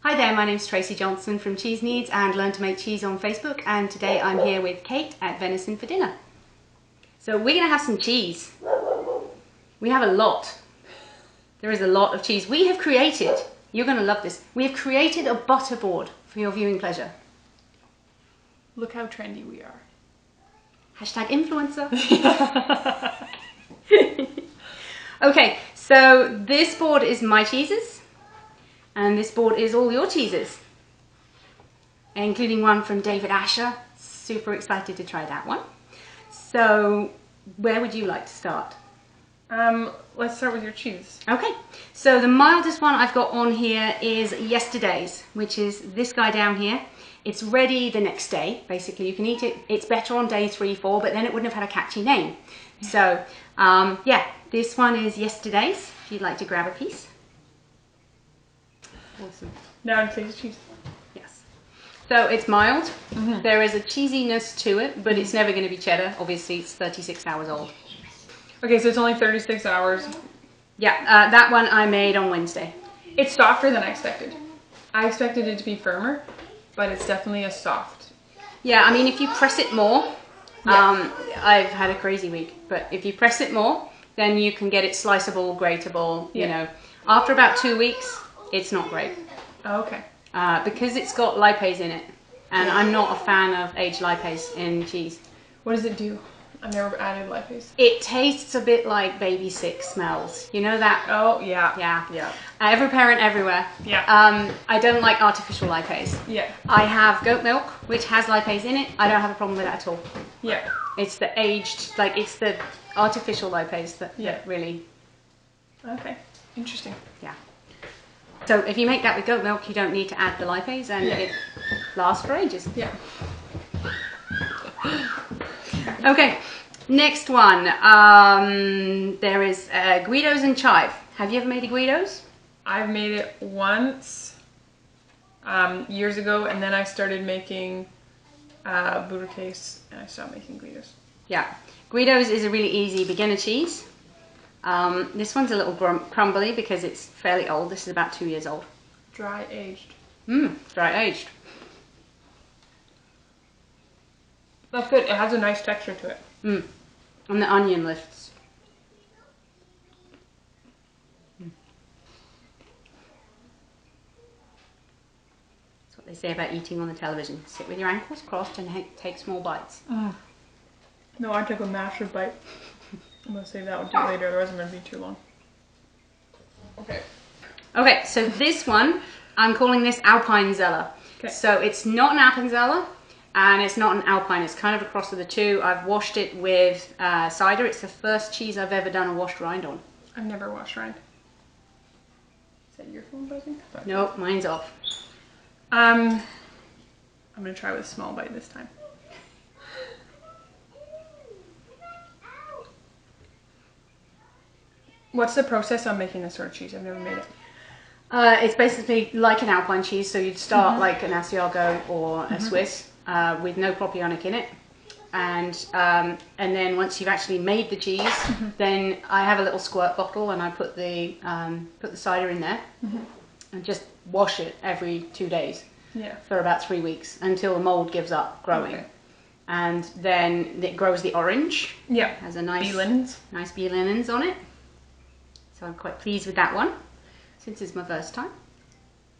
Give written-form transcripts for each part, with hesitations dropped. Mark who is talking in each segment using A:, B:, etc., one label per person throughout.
A: Hi there, my name's Tracy Johnson from Cheese Needs and Learn to Make Cheese on Facebook, and today I'm here with Kate at Venison for dinner. So we're going to have some cheese. We have a lot. There is a lot of cheese. We have created, you're going to love this, we have created a butterboard for your viewing pleasure.
B: Look how trendy we are.
A: Hashtag influencer. Okay, so this board is my cheeses. And this board is all your cheeses, including one from David Asher. Super excited to try that one. So where would you like to start?
B: Let's start with your cheese.
A: Okay, so the mildest one I've got on here is yesterday's, which is this guy down here. It's ready the next day, basically. You can eat it. It's better on day 3, 4, but then it wouldn't have had a catchy name. So yeah, this one is yesterday's, if you'd like to grab a piece.
B: Awesome. Now to taste cheese.
A: Yes. So it's mild. There is a cheesiness to it, but it's never going to be cheddar. Obviously, it's 36 hours old.
B: Okay, so it's only 36 hours.
A: Yeah, that one I made on Wednesday.
B: It's softer than I expected. I expected it to be firmer, but it's definitely a soft.
A: Yeah, I mean, if you press it more, I've had a crazy week, but if you press it more, then you can get it sliceable, grateable, you know. After about 2 weeks, it's not great.
B: Oh, okay.
A: Because it's got lipase in it, and I'm not a fan of aged lipase in cheese.
B: What does it do? I've never added lipase.
A: It tastes a bit like baby sick smells. You know that?
B: Oh, yeah.
A: Yeah. Every parent everywhere.
B: Yeah.
A: I don't like artificial lipase.
B: Yeah.
A: I have goat milk, which has lipase in it. I don't have a problem with that at all.
B: Yeah.
A: It's the aged, like it's the artificial lipase that really...
B: Okay. Interesting.
A: Yeah. So if you make that with goat milk, you don't need to add the lipase, and it lasts for ages.
B: Yeah.
A: Okay, next one. There is Guidos and chive. Have you ever made a Guidos?
B: I've made it once years ago, and then I started making Butter case, and I stopped making Guidos.
A: Yeah, Guidos is a really easy beginner cheese. This one's a little crumbly because it's fairly old. This is about 2 years old.
B: Dry aged.
A: Dry aged.
B: That's good. It has a nice texture to it.
A: And the onion lifts. That's what they say about eating on the television. Sit with your ankles crossed and take small bites.
B: No, I took a massive bite. I'm going to save that one till later, otherwise I'm going to be too long. Okay.
A: Okay, so this one, I'm calling this Alpine Zeller.
B: Okay.
A: So it's not an Appenzeller and it's not an Alpine. It's kind of a cross of the two. I've washed it with cider. It's the first cheese I've ever done a washed rind on.
B: I've never washed rind. Is that your phone buzzing?
A: Nope, mine's off.
B: I'm going to try with a small bite this time. What's the process on making this sort of cheese? I've never made it.
A: It's basically like an Alpine cheese, so you'd start like an Asiago or a Swiss with no propionic in it, and then once you've actually made the cheese, then I have a little squirt bottle and I put the cider in there and just wash it every 2 days for about 3 weeks until the mold gives up growing, and then it grows the orange.
B: Yeah,
A: has a nice
B: bee linens.
A: Nice bee linens on it. So I'm quite pleased with that one, since it's my first time.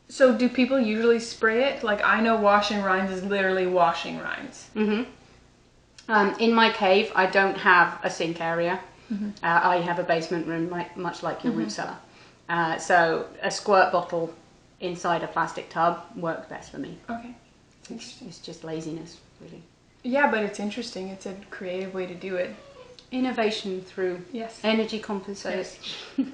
B: So do people usually spray it? Like, I know washing rinds is literally washing rinds.
A: In my cave, I don't have a sink area. I have a basement room, much like your root cellar. So a squirt bottle inside a plastic tub works best for me.
B: Okay.
A: It's just laziness, really.
B: Yeah, but it's interesting. It's a creative way to do it.
A: Innovation through energy compensation.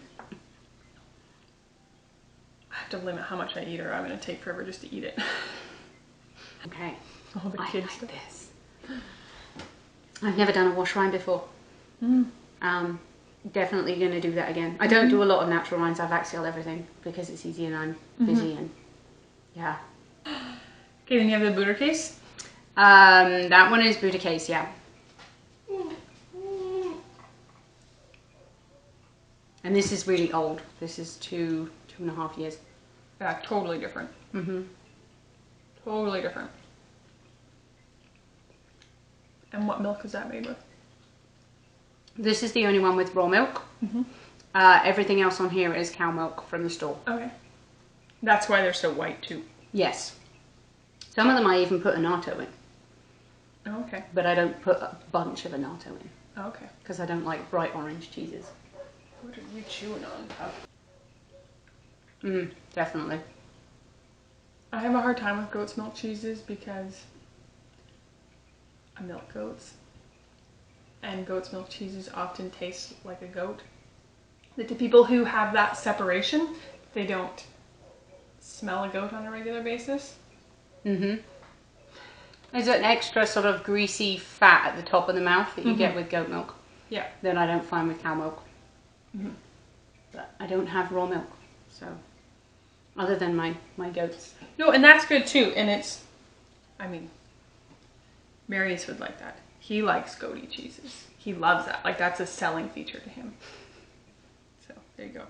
B: I have to limit how much I eat or I'm going to take forever just to eat it.
A: Okay.
B: All the kids
A: like this. I've never done a wash rind before. Definitely going to do that again. I don't do a lot of natural rinds. I've axial everything because it's easy and I'm busy and yeah.
B: Okay, then you have the Butter case?
A: That one is Butter case, yeah. And this is really old. This is 2.5 years.
B: Yeah, totally different.
A: Mm-hmm.
B: Totally different. And what milk is that made with?
A: This is the only one with raw milk.
B: Mm-hmm.
A: Everything else on here is cow milk from the store.
B: Okay. That's why they're so white too.
A: Yes. Some of them I even put annatto in.
B: Oh, okay.
A: But I don't put a bunch of annatto in.
B: Oh, okay.
A: Because I don't like bright orange cheeses.
B: What are you chewing on?
A: Definitely.
B: I have a hard time with goat's milk cheeses because I milk goats. And goat's milk cheeses often taste like a goat. That the people who have that separation, they don't smell a goat on a regular basis.
A: Mm-hmm. There's an extra sort of greasy fat at the top of the mouth that you get with goat milk.
B: Yeah.
A: That I don't find with cow milk.
B: Mm-hmm.
A: But I don't have raw milk, so other than my goats.
B: No, and that's good too. And it's, I mean, Marius would like that. He likes goaty cheeses. He loves that. Like, that's a selling feature to him. So there you go.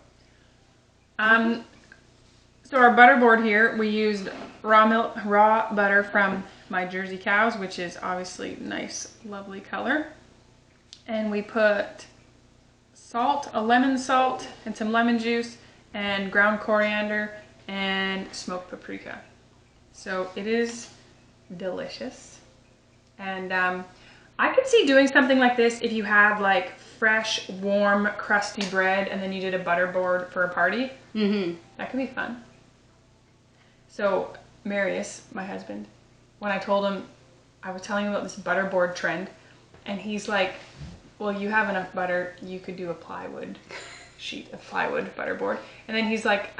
B: So our butter board here, we used raw butter from my Jersey cows, which is obviously nice, lovely color. And we put salt, a lemon salt, and some lemon juice, and ground coriander, and smoked paprika. So it is delicious. And I could see doing something like this if you had like fresh, warm, crusty bread, and then you did a butter board for a party.
A: Mm-hmm.
B: That could be fun. So Marius, my husband, when I told him, I was telling him about this butter board trend, and he's like, well, you have enough butter, you could do a plywood sheet of plywood butter board. And then he's like,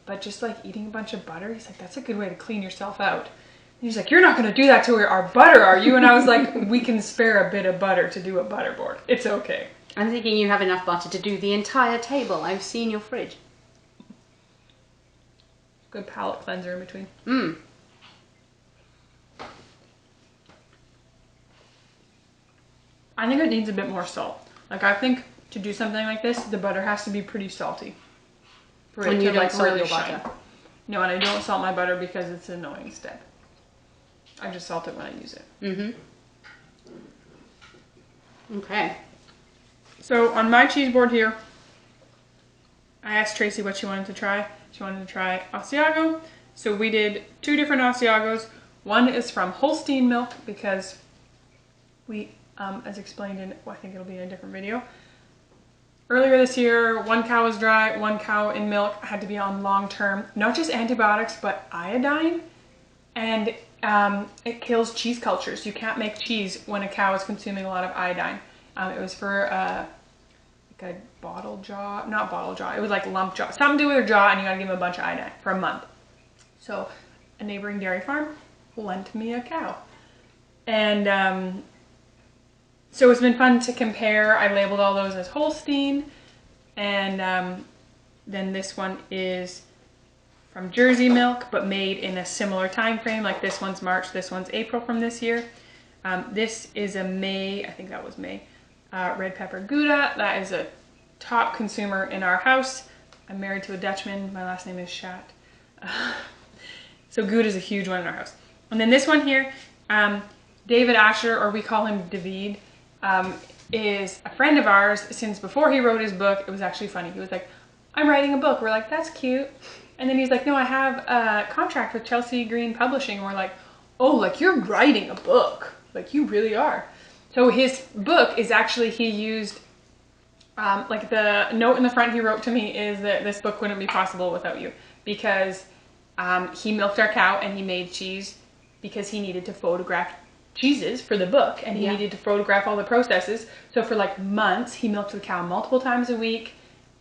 B: but just like eating a bunch of butter, he's like, that's a good way to clean yourself out. And he's like, you're not going to do that to our butter, are you? And I was like, we can spare a bit of butter to do a butter board. It's okay.
A: I'm thinking you have enough butter to do the entire table. I've seen your fridge.
B: Good palate cleanser in between.
A: Mmm.
B: I think it needs a bit more salt. Like, I think to do something like this, the butter has to be pretty salty. For
A: When
B: it
A: you
B: to
A: don't
B: like
A: salt
B: really
A: your
B: shine.
A: butter.
B: No, and I don't salt my butter because it's an annoying step. I just salt it when I use it.
A: Mm-hmm. Okay.
B: So on my cheese board here, I asked Tracy what she wanted to try. She wanted to try Asiago. So we did 2 different Asiagos. One is from Holstein milk because we, as explained in, well, I think it'll be in a different video. Earlier this year, 1 cow was dry, 1 cow in milk had to be on long-term, not just antibiotics, but iodine. And it kills cheese cultures. You can't make cheese when a cow is consuming a lot of iodine. It was for like a bottle jaw, not bottle jaw, it was like lump jaw, something to do with their jaw, and you gotta give them a bunch of iodine for a month. So a neighboring dairy farm lent me a cow. And so it's been fun to compare. I labeled all those as Holstein, and then this one is from Jersey milk, but made in a similar time frame. Like this one's March, this one's April from this year. This is a May, I think that was May, red pepper Gouda. That is a top consumer in our house. I'm married to a Dutchman. My last name is Schat. So Gouda is a huge one in our house. And then this one here, David Asher, or we call him David, is a friend of ours since before he wrote his book. It was actually funny. He was like, I'm writing a book. We're like, that's cute. And then he's like, no, I have a contract with Chelsea Green Publishing. And we're like, oh, like you're writing a book. Like you really are. So his book is actually, he used, like the note in the front he wrote to me is that this book wouldn't be possible without you. Because he milked our cow and he made cheese because he needed to photograph cheeses for the book, and he needed to photograph all the processes. So for like months, he milked the cow multiple times a week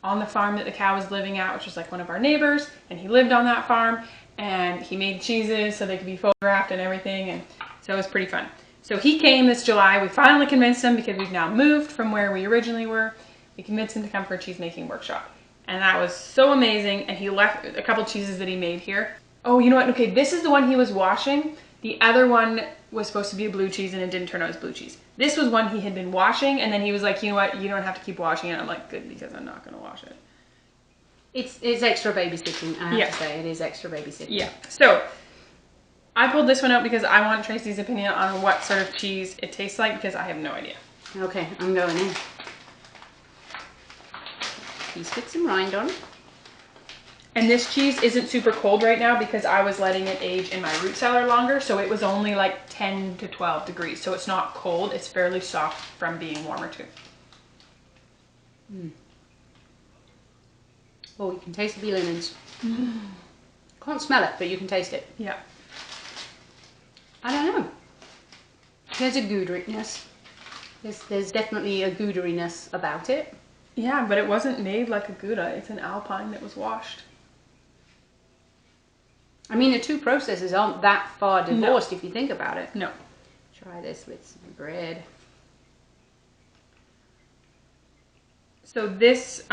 B: on the farm that the cow was living at, which was like one of our neighbors, and he lived on that farm, and he made cheeses so they could be photographed and everything, and so it was pretty fun. So he came this July. We finally convinced him, because we've now moved from where we originally were. We convinced him to come for a cheese making workshop, and that was so amazing. And he left a couple cheeses that he made here. Oh, you know what? Okay, this is the one he was washing. The other one was supposed to be a blue cheese, and it didn't turn out as blue cheese. This was one he had been washing, and then he was like, you know what, you don't have to keep washing it. I'm like, good, because I'm not going to wash it.
A: It's extra babysitting, I have
B: Yeah.
A: to say. It is extra babysitting.
B: Yeah. So I pulled this one out because I want Tracy's opinion on what sort of cheese it tastes like because I have no idea.
A: Okay, I'm going in. Please put some rind on.
B: And this cheese isn't super cold right now because I was letting it age in my root cellar longer. So it was only like 10 to 12 degrees. So it's not cold. It's fairly soft from being warmer too.
A: Oh, you can taste the bee linens. Can't smell it, but you can taste it.
B: Yeah.
A: I don't know. There's a Gouda-ness. There's definitely a Gouda-ness about it.
B: Yeah, but it wasn't made like a Gouda. It's an Alpine that was washed.
A: I mean, the two processes aren't that far divorced if you think about it.
B: No.
A: Try this with some bread.
B: So this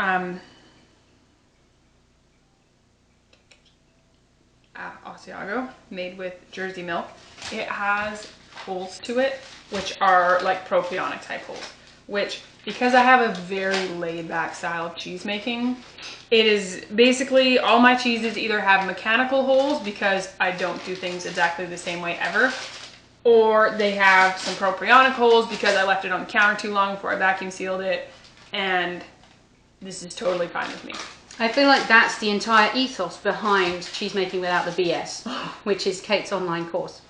B: Asiago made with Jersey milk, it has holes to it, which are like propionic type holes, which because I have a very laid back style of cheese making, it is basically all my cheeses either have mechanical holes because I don't do things exactly the same way ever, or they have some propionic holes because I left it on the counter too long before I vacuum sealed it, and this is totally fine with me.
A: I feel like that's the entire ethos behind Cheese Making Without the BS, which is Kate's online course.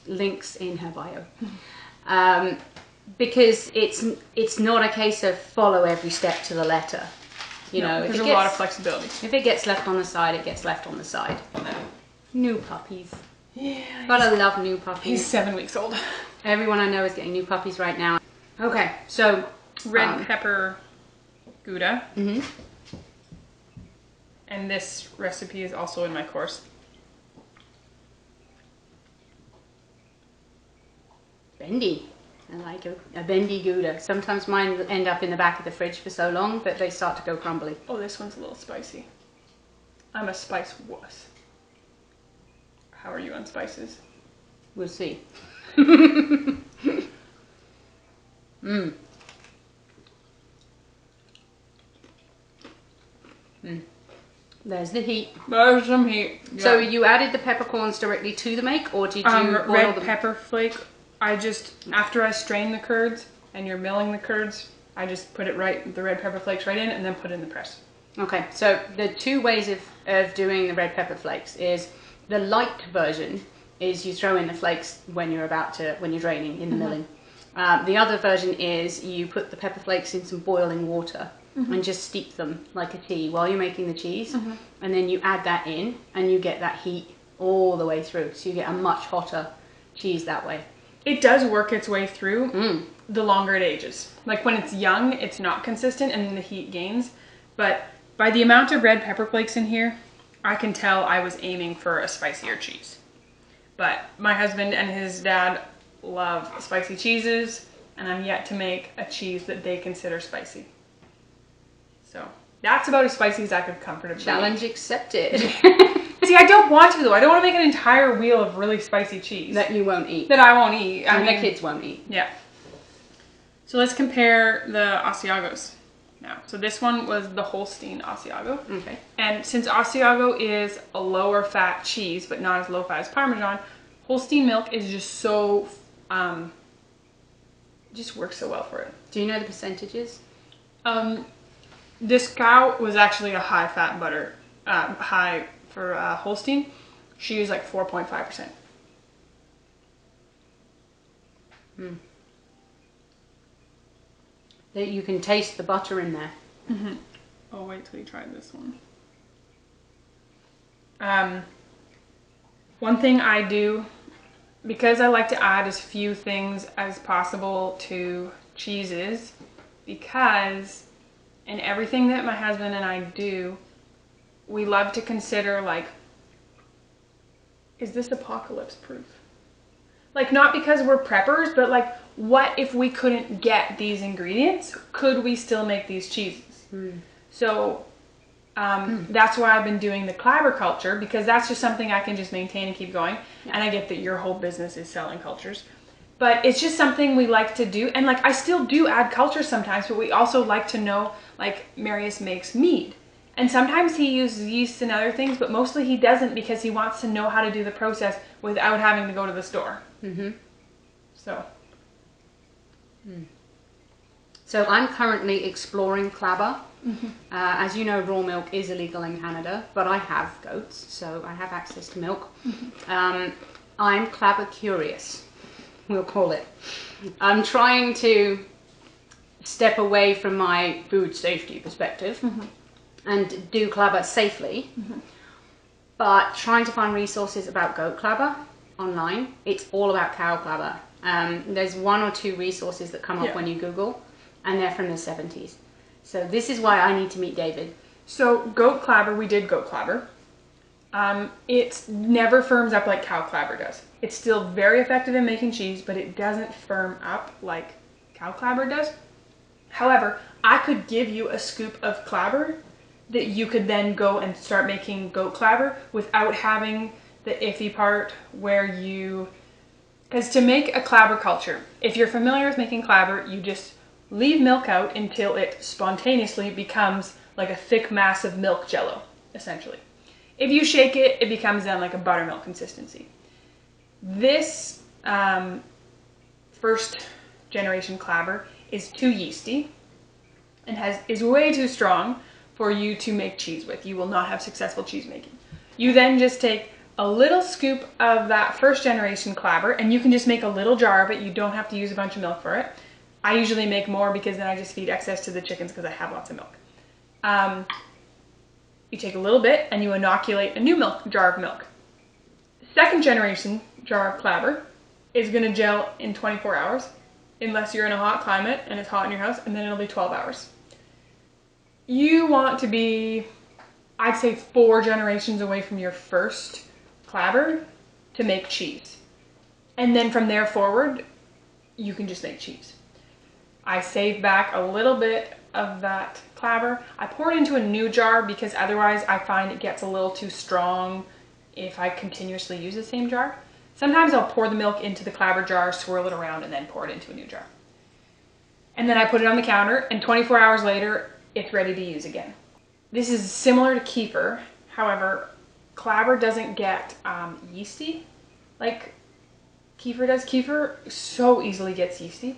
A: Links in her bio. Because it's not a case of follow every step to the letter. You know,
B: there's a lot of flexibility.
A: If it gets left on the side, it gets left on the side. New puppies.
B: Yeah.
A: Gotta love new puppies.
B: He's 7 weeks old.
A: Everyone I know is getting new puppies right now. Okay, so
B: Red pepper Gouda. And this recipe is also in my course.
A: bendy. I like a bendy Gouda. Sometimes mine end up in the back of the fridge for so long that they start to go crumbly.
B: Oh, this one's a little spicy. I'm a spice wuss. How are you on spices?
A: We'll see. There's the heat.
B: There's some heat. Yeah.
A: So you added the peppercorns directly to the make, or did you boil
B: red
A: them?
B: pepper flake? I just, after I strain the curds and you're milling the curds, I just put it the red pepper flakes right in and then put it in the press.
A: Okay, so the two ways of doing the red pepper flakes is the light version is you throw in the flakes when you're draining in the milling. The other version is you put the pepper flakes in some boiling water and just steep them like a tea while you're making the cheese, and then you add that in and you get that heat all the way through, so you get a much hotter cheese that way.
B: It does work its way through the longer it ages. Like when it's young, it's not consistent and then the heat gains, but by the amount of red pepper flakes in here, I can tell I was aiming for a spicier cheese. But my husband and his dad love spicy cheeses, and I'm yet to make a cheese that they consider spicy. So that's about as spicy as I could comfortably
A: Challenge accepted.
B: See, I don't want to though. I don't want to make an entire wheel of really spicy cheese.
A: That you won't eat.
B: That I won't eat.
A: And the kids won't eat.
B: Yeah. So let's compare the Asiagos now. So this one was the Holstein Asiago.
A: Okay.
B: And since Asiago is a lower fat cheese, but not as low fat as Parmesan, Holstein milk is just so, just works so well for it.
A: Do you know the percentages?
B: This cow was actually a high fat butter, high for Holstein. She used like 4.5%.
A: That you can taste the butter in there.
B: Oh, wait till you try this one. One thing I do, because I like to add as few things as possible to cheeses, because in everything that my husband and I do, we love to consider, like, is this apocalypse proof? Like, not because we're preppers, but like, what if we couldn't get these ingredients? Could we still make these cheeses? So that's why I've been doing the Clabber culture, because that's just something I can just maintain and keep going. And I get that your whole business is selling cultures, but it's just something we like to do. And like, I still do add cultures sometimes, but we also like to know, like Marius makes mead And sometimes he uses yeast and other things, but mostly he doesn't because he wants to know how to do the process without having to go to the store. So.
A: So I'm currently exploring Clabber. As you know, raw milk is illegal in Canada, but I have goats, so I have access to milk. I'm Clabber curious, we'll call it. I'm trying to step away from my food safety perspective and do Clabber safely, but trying to find resources about goat Clabber online. It's all about cow Clabber. There's 1 or 2 resources that come up when you Google, and they're from the 70s. So this is why I need to meet David.
B: So goat Clabber, we did goat Clabber. It never firms up like cow Clabber does. It's still very effective in making cheese, but it doesn't firm up like cow Clabber does. However, I could give you a scoop of Clabber that you could then go and start making goat Clabber without having the iffy part where you... Because to make a Clabber culture, if you're familiar with making Clabber, you just leave milk out until it spontaneously becomes like a thick mass of milk jello, essentially. If you shake it, it becomes then like a buttermilk consistency. This first generation Clabber is too yeasty and is way too strong for you to make cheese with. You will not have successful cheese making. You then just take a little scoop of that first generation Clabber, and you can just make a little jar of it. You don't have to use a bunch of milk for it. I usually make more because then I just feed excess to the chickens because I have lots of milk. You take a little bit and you inoculate a new jar of milk. Second generation jar of Clabber is going to gel in 24 hours, unless you're in a hot climate and it's hot in your house, and then it'll be 12 hours. You want to be, I'd say, 4 generations away from your first Clabber to make cheese. And then from there forward, you can just make cheese. I save back a little bit of that Clabber. I pour it into a new jar because otherwise I find it gets a little too strong if I continuously use the same jar. Sometimes I'll pour the milk into the Clabber jar, swirl it around, and then pour it into a new jar. And then I put it on the counter, and 24 hours later, it's ready to use again. This is similar to kefir. However, Clabber doesn't get yeasty like kefir does. Kefir so easily gets yeasty.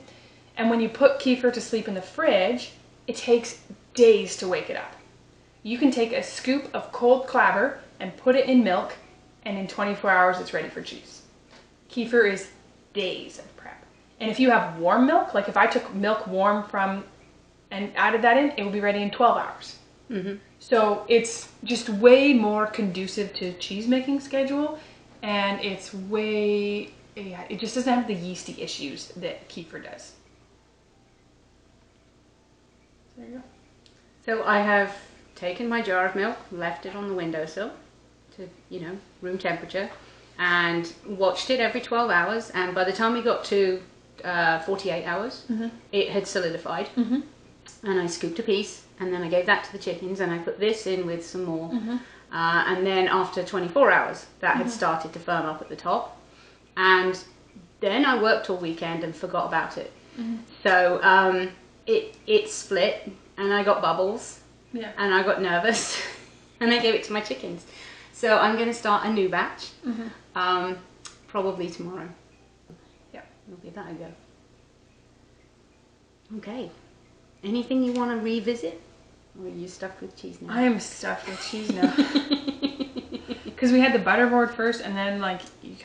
B: And when you put kefir to sleep in the fridge, it takes days to wake it up. You can take a scoop of cold Clabber and put it in milk, and in 24 hours it's ready for cheese. Kefir is days of prep. And if you have warm milk, like if I took milk warm from and added that in, it will be ready in 12 hours. So it's just way more conducive to cheese making schedule, and it's way, it just doesn't have the yeasty issues that kefir does. There you go.
A: So I have taken my jar of milk, left it on the windowsill to, room temperature, and watched it every 12 hours. And by the time we got to 48 hours, it had solidified. And I scooped a piece, and then I gave that to the chickens, and I put this in with some more. And then after 24 hours, that had started to firm up at the top. And then I worked all weekend and forgot about it. So it split, and I got bubbles, and I got nervous, and I gave it to my chickens. So I'm going to start a new batch, probably tomorrow. We'll give that a go. Okay. Anything you want to revisit? Or are you stuffed with cheese now?
B: I am stuffed with cheese now. Because we had the butterboard first, and then you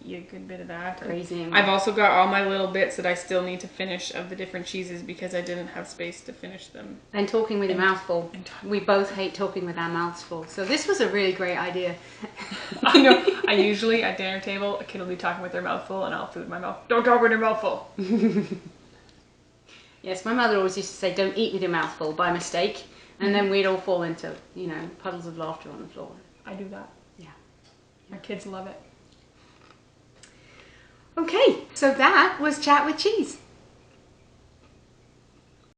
B: eat a good bit of that.
A: Crazy.
B: I've also got all my little bits that I still need to finish of the different cheeses because I didn't have space to finish them.
A: And talking with your mouth full. We both hate talking with our mouths full. So this was a really great idea.
B: I know. I usually, at dinner table, a kid will be talking with their mouth full, and I'll food my mouth. Don't talk with your mouth full.
A: Yes, my mother always used to say, don't eat with your mouth full, by mistake. And then we'd all fall into, puddles of laughter on the floor.
B: I do that.
A: Yeah.
B: My kids love it.
A: Okay, so that was Chat with Cheese.